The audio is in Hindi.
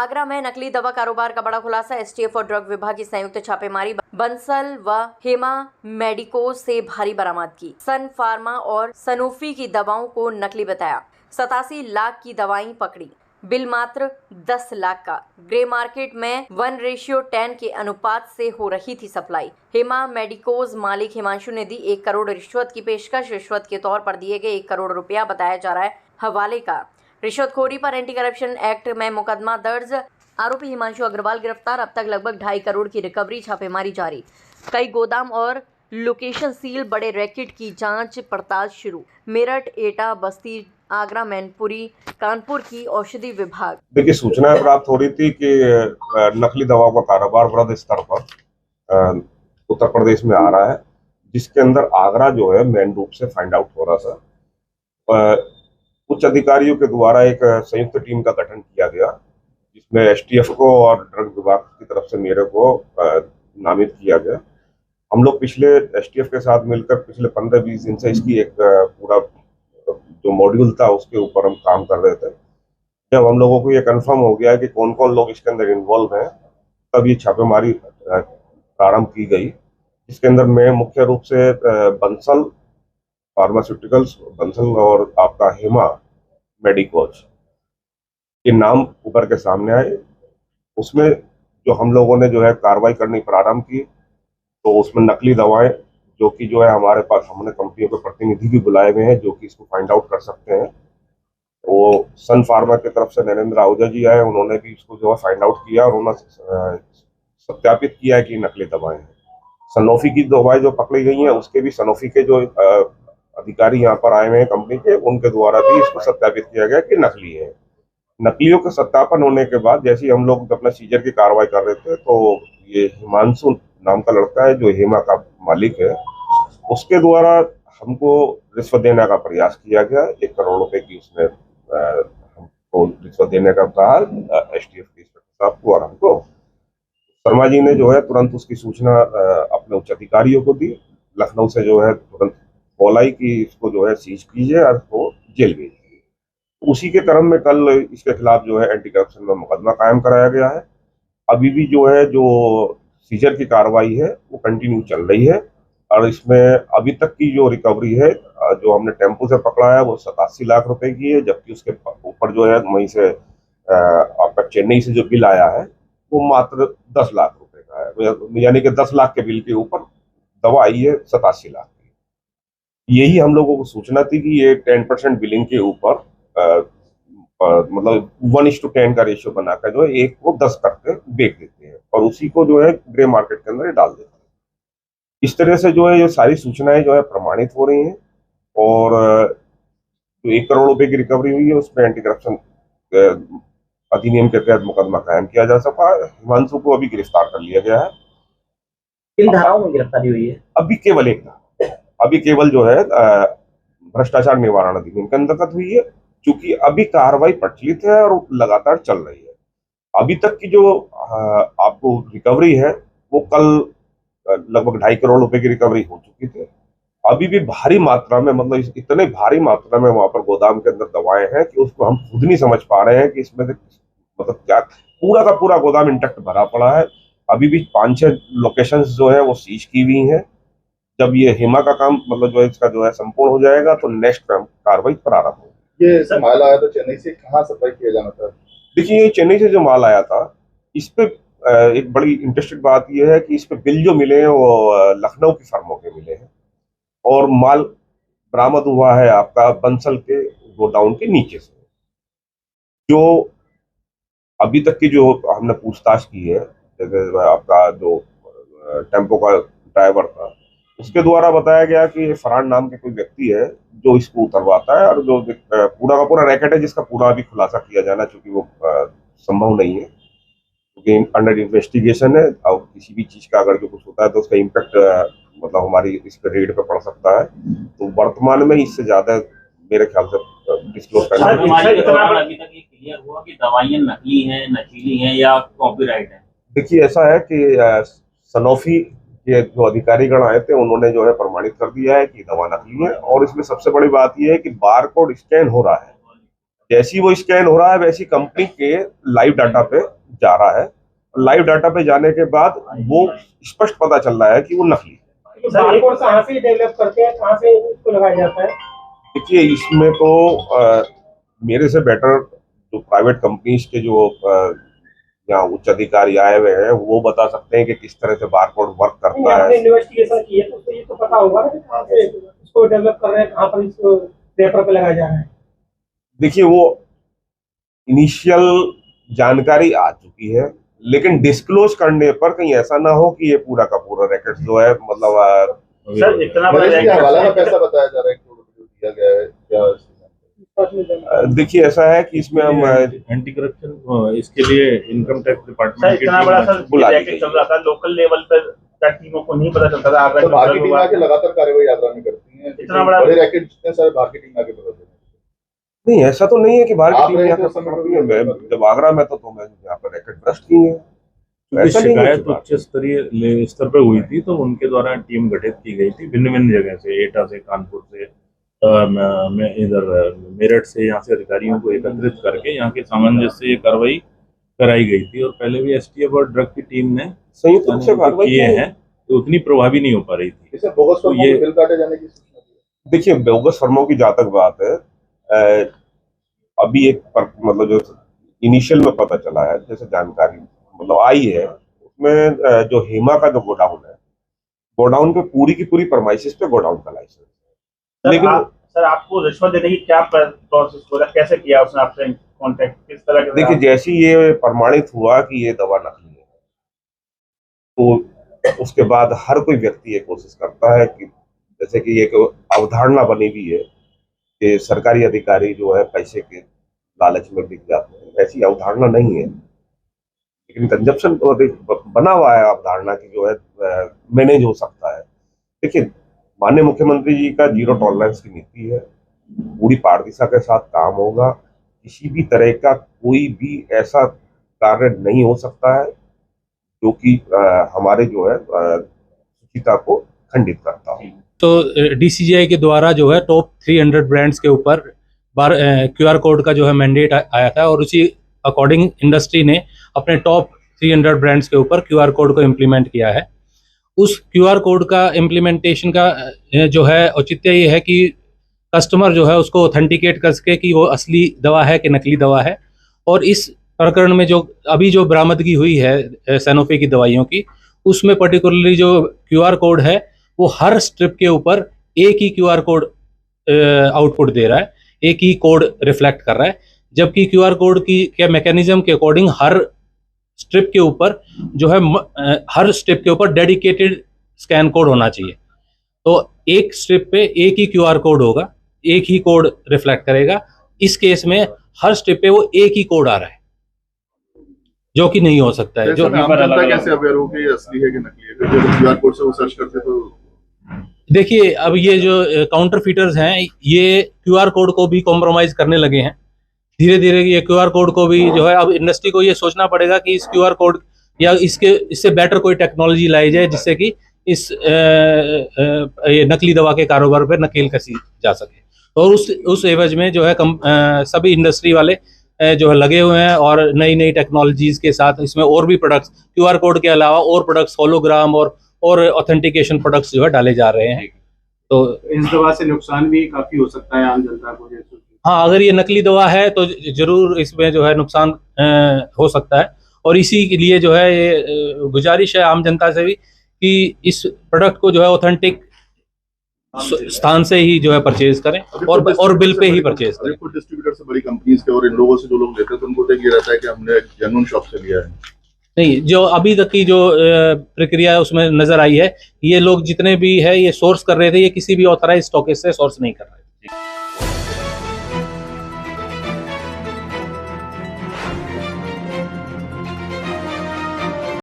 आगरा में नकली दवा कारोबार का बड़ा खुलासा। एसटीएफ और ड्रग विभाग की संयुक्त छापेमारी बंसल व हेमा मेडिकोज से भारी बरामद की। सन फार्मा और सनोफी की दवाओं को नकली बताया। 87 लाख की दवाएं पकड़ी। बिल मात्र 10 लाख का। ग्रे मार्केट में 1:10 के अनुपात से हो रही थी सप्लाई। हेमा मेडिकोज मालिक हिमांशु ने दी 1 करोड़ रिश्वत की पेशकश। रिश्वत के तौर पर दिए गए 1 करोड़ रुपया बताया जा रहा है हवाले का। रिश्वतखोरी पर एंटी करप्शन एक्ट में मुकदमा दर्ज। आरोपी हिमांशु अग्रवाल गिरफ्तार। अब तक लगभग 2.5 करोड़ की रिकवरी। छापेमारी जारी। कई गोदाम और लोकेशन सील। बड़े रैकेट की जांच पड़ताल शुरू। मेरठ, एटा, बस्ती, आगरा, मैनपुरी, कानपुर की औषधि विभाग। देखिए, सूचना प्राप्त हो रही थी कि नकली दवाओं का कारोबार बृहद स्तर पर उत्तर प्रदेश में आ रहा है, जिसके अंदर आगरा जो है मेन रूप से फाइंड आउट हो रहा था। उच्च अधिकारियों के द्वारा एक संयुक्त टीम का गठन किया गया, जिसमें एसटीएफ को और ड्रग विभाग की तरफ से मेरे को नामित किया गया। हम लोग पिछले एसटीएफ के साथ मिलकर पिछले 15-20 दिन से इसकी एक पूरा जो मॉड्यूल था उसके ऊपर हम काम कर रहे थे। जब हम लोगों को ये कंफर्म हो गया कि कौन कौन लोग इसके अंदर इन्वॉल्व हैं, तब ये छापेमारी प्रारंभ की गई, जिसके अंदर मैं मुख्य रूप से बंसल फार्मास्यूटिकल्स, बंसल और आपका हेमा मेडिकोज के नाम ऊपर के सामने आए। उसमें जो हम लोगों ने जो है कार्रवाई करनी प्रारंभ की, तो उसमें नकली दवाएं जो कि जो है हमारे पास, हमने कंपनियों के प्रतिनिधि भी बुलाए हुए हैं जो कि इसको फाइंड आउट कर सकते हैं। वो सन फार्मा की तरफ से नरेंद्र आहूजा जी आए, उन्होंने भी इसको जो है फाइंड आउट किया और उन्होंने सत्यापित किया है कि नकली दवाएं हैं। सनोफी की दवाएं जो पकड़ी गई हैं, उसके भी सनोफी के जो अधिकारी यहाँ पर आए हुए हैं कंपनी के, उनके द्वारा भी इसको सत्यापित किया गया कि नकली है। नकलियों का सत्यापन होने के बाद जैसे ही हम लोग अपना सीजर की कार्रवाई कर रहे थे, तो ये हिमांशु नाम का लड़का है जो हेमा का मालिक है, उसके द्वारा हमको रिश्वत देने का प्रयास किया गया। 1 करोड़ रुपए की उसने हमको रिश्वत देने का कहा एसटीएफ के इंस्पेक्टर साहब को और हमको। शर्मा जी ने जो है तुरंत उसकी सूचना अपने उच्च अधिकारियों को दी। लखनऊ से जो है तुरंत कॉल आई कि इसको जो है सीज कीजिए और इसको जेल भेजिए। उसी के क्रम में कल इसके खिलाफ जो है एंटी करप्शन में मुकदमा कायम कराया गया है। अभी भी जो है जो सीजर की कार्रवाई है वो कंटिन्यू चल रही है और इसमें अभी तक की जो रिकवरी है, जो हमने टेम्पो से पकड़ा है वो 87 लाख रुपए की है, जबकि उसके ऊपर जो है वहीं से आपका चेन्नई से जो बिल आया है वो मात्र 10 लाख रुपए का है, यानी कि 10 लाख के बिल के ऊपर दवा आई है 87 लाख की। यही हम लोगों को सूचना थी कि ये 10% बिलिंग के ऊपर मतलब 1:10 का रेशियो बनाकर जो है 1 को 10 करके बेच देते हैं और उसी को जो है ग्रे मार्केट के अंदर डाल देते हैं। इस तरह से जो है ये सारी सूचनाएं जो है प्रमाणित हो रही हैं और जो 1 करोड़ रुपए की रिकवरी हुई है उसमें एंटी करप्शन अधिनियम के तहत मुकदमा कायम किया जा सका। हिमांशु को अभी गिरफ्तार कर लिया गया है। किन धाराओं में गिरफ्तारी हुई है? अभी केवल एक धारा, अभी केवल जो है भ्रष्टाचार निवारण अधिनियम के अंतर्गत हुई है, क्योंकि अभी कार्रवाई प्रचलित है और लगातार चल रही है। अभी तक की जो आपको रिकवरी है वो कल लगभग 2.5 करोड़ रुपए की रिकवरी हो चुकी थी। अभी भी भारी मात्रा में, मतलब इतने भारी मात्रा में वहां पर गोदाम के अंदर दवाएं हैं कि उसको हम खुद नहीं समझ पा रहे हैं कि इसमें मतलब क्या पूरा का पूरा गोदाम इंटैक्ट भरा पड़ा है। अभी भी 5-6 लोकेशंस जो है वो सीज की हुई हैं। जब ये हेमा का काम मतलब जो है इसका जो है संपूर्ण हो जाएगा तो नेक्स्ट कार्रवाई प्रारंभ होगी। ये माल आया था चेन्नई से, कहाँ सप्लाई किया जाना था? देखिए, ये चेन्नई से जो माल आया था, इस पे एक बड़ी इंटरेस्टिंग बात यह है कि इस पे बिल जो मिले हैं वो लखनऊ की फर्मों के मिले हैं और माल बरामद हुआ है आपका बंसल के गोडाउन के नीचे से। जो अभी तक की जो हमने पूछताछ की है, आपका जो टेम्पो का ड्राइवर था, उसके द्वारा बताया गया कि फरहान नाम के कोई व्यक्ति है जो इसको उतरवाता है और जो पूरा का पूरा रैकेट है जिसका पूरा अभी खुलासा किया जाना, चूंकि वो संभव नहीं है क्योंकि अंडर इन्वेस्टिगेशन है। और किसी भी चीज का अगर जो कुछ होता है तो उसका इम्पैक्ट मतलब हमारी इस पे रेड पे पड़ सकता है। तो वर्तमान में इससे ज्यादा मेरे ख्याल से डिस्क्लोज करना अभी तक ये क्लियर हुआ कि दवाइयां नकली हैं, नशीली हैं या कॉपीराइट है? देखिए, ऐसा है कि सनोफी के जो अधिकारीगण आए थे उन्होंने जो है प्रमाणित कर दिया है कि दवा नकली है और इसमें सबसे बड़ी बात यह है कि बारकोड स्कैन हो रहा है। जैसी वो स्कैन हो रहा है वैसी कंपनी के लाइव डाटा पे जा रहा है। लाइव डाटा पे जाने के बाद वो स्पष्ट पता चल रहा है कि वो नकली है। बारकोड कहाँ से डेवलप करते हैं, कहाँ से इसको लगाया जाता है? देखिए इसमें तो मेरे से बेटर जो प्राइवेट कंपनीज के जो यहाँ उच्च अधिकारी आए हुए हैं वो बता सकते हैं कि किस तरह से बारकोड वर्क करता आपने है। इन्वेस्टिगेशन की है तो ये तो पता होगा ना कि कहाँ से इसको डेवलप कर रहे हैं, कहाँ पर इसको पेपर पे लगाया जा रहा है। देखिए वो इनिशियल जानकारी आ चुकी है, लेकिन डिस्क्लोज करने पर कहीं ऐसा ना हो कि ये पूरा का पूरा रैकेट जो है मतलब सर इतना बड़ा नरेश जी, हवाला का रैकेट पैसा बताया जा रहा है, करोड़ रुपए दिया गया है क्या? देखिए ऐसा है कि इसमें हम एंटी करप्शन इसके लिए इनकम टैक्स सर डिपार्टमेंट की इतना टीम बड़ा सर बुला दी रैकेट गई। चल रहा था लोकल लेवल पर टीमों को नहीं पता चलता था। तो मार्केटिंग आके लगातार कार्रवाई आगरा में करती हैं, इतना बड़ा- बड़े रैकेट जितने सारे मार्केटिंग आके पकड़ते हैं। नहीं ऐसा तो नहीं है कि बाहर की आप टीम रहे यहाँ थे पर उस समय पकड़ती है। मैं पर- जब आगरा में तो मैं यहाँ पर रैकेट ब्रस्ट की है, ऐसा नहीं है शिकायत कि उच्च स्तरीय स्तर पर हुई थी तो उनके द्वारा टीम गठित की गई थी भिन्न भिन्न जगह से, एटा से, कानपुर से, मैं इधर मेरठ से, यहाँ से अधिकारियों को एकत्रित करके यहाँ के सामंजस्य से ये कार्रवाई कराई गई थी। और पहले भी एसटीएफ और ड्रग की टीम ने संयुक्त रूप से कार्रवाई किए की है। हैं तो उतनी प्रभावी नहीं हो पा रही थी। इसे बोगस फर्मों ये- को बिल काटे जाने की सूचना दी है। देखिए बोगस फर्मों की जहाँ तक बात है अभी मतलब जो इनिशियल में पता चला है, जैसे जानकारी मतलब आई है उसमें जो हेमा का जो गोडाउन है, गोडाउन पे पूरी की पूरी परमाइसिस पे गोडाउन का लाइसेंस है। लेकिन सर आपको रिश्वत देने की क्या प्रोसेस हो रहा है, कैसे किया उसने आपसे कांटेक्ट, किस तरह के? देखिए जैसे ही ये प्रमाणित हुआ कि ये दवा नकली है तो उसके बाद हर कोई व्यक्ति ये कोशिश करता है कि जैसे कि एक अवधारणा बनी हुई है कि सरकारी अधिकारी जो है पैसे के लालच में बिक जाते हैं, ऐसी अवधारणा नहीं है, लेकिन कंजप्शन तो बना हुआ है अवधारणा की जो है मैनेज हो सकता है। देखिए माननीय मुख्यमंत्री जी का जीरो टॉलरेंस की नीति है, पूरी पारदर्शिता के साथ काम होगा, किसी भी तरह का कोई भी ऐसा कार्य नहीं हो सकता है जो कि हमारे जो है शुचिता को खंडित करता हो। तो डीसीजीआई के द्वारा जो है टॉप 300 ब्रांड्स के ऊपर क्यूआर कोड का जो है मैंडेट आया था और उसी अकॉर्डिंग इंडस्ट्री ने अपने टॉप 300 ब्रांड्स के ऊपर क्यूआर कोड को इम्प्लीमेंट किया है। उस क्यूआर कोड का इम्प्लीमेंटेशन का जो है औचित्य ये है कि कस्टमर जो है उसको ऑथेंटिकेट कर सके कि वो असली दवा है कि नकली दवा है। और इस प्रकरण में जो अभी जो बरामदगी हुई है सैनोफी की दवाइयों की, उसमें पर्टिकुलरली जो क्यूआर कोड है वो हर स्ट्रिप के ऊपर एक ही क्यूआर कोड आउटपुट दे रहा है, एक ही कोड रिफ्लेक्ट कर रहा है, जबकि क्यूआर कोड की क्या मैकेनिज्म के अकॉर्डिंग हर स्ट्रिप के ऊपर जो है हर स्ट्रिप के ऊपर डेडिकेटेड स्कैन कोड होना चाहिए। तो एक स्ट्रिप पे एक ही क्यूआर कोड होगा, एक ही कोड रिफ्लेक्ट करेगा। इस केस में हर स्ट्रिप पे वो एक ही कोड आ रहा है जो कि नहीं हो सकता है। जो आम जनता कैसे अवेयर हो कि ये असली है कि नकली है? जब क्यूआर कोड से वो सर्च करते तो देखिए अब ये जो काउंटर फीटर्स हैं ये क्यूआर कोड को भी कॉम्प्रोमाइज करने लगे हैं। धीरे धीरे ये क्यूआर कोड को भी जो है अब इंडस्ट्री को ये सोचना पड़ेगा कि इस क्यूआर कोड या इससे बेटर कोई टेक्नोलॉजी लाई जाए जिससे कि इस ये नकली दवा के कारोबार पर नकेल कसी जा सके। और उस एवज में जो है सभी इंडस्ट्री वाले जो है लगे हुए हैं और नई नई टेक्नोलॉजीज के साथ इसमें और भी प्रोडक्ट्स क्यूआर कोड के अलावा और प्रोडक्ट्स होलोग्राम और ऑथेंटिकेशन प्रोडक्ट्स जो है डाले जा रहे हैं। तो इस दवा से नुकसान भी काफी हो सकता है आम जनता को। हाँ, अगर ये नकली दवा है तो जरूर इसमें जो है नुकसान हो सकता है। और इसी के लिए जो है ये गुजारिश है आम जनता से भी कि इस प्रोडक्ट को जो है ऑथेंटिक स्थान से ही जो है परचेज करें और बिल पे ही परचेज करें। कुछ डिस्ट्रीब्यूटर से बड़ी कंपनीज के और इन लोगों से जो लोग लेते हैं तो उनको तो ये रहता है कि हमने एक जेन्युइन शॉप से लिया है। नहीं, जो अभी तक की जो प्रक्रिया है उसमें नजर आई है, ये लोग जितने भी है ये सोर्स कर रहे थे, ये किसी भी ऑथराइज स्टॉकेज से सोर्स नहीं कर रहे थे।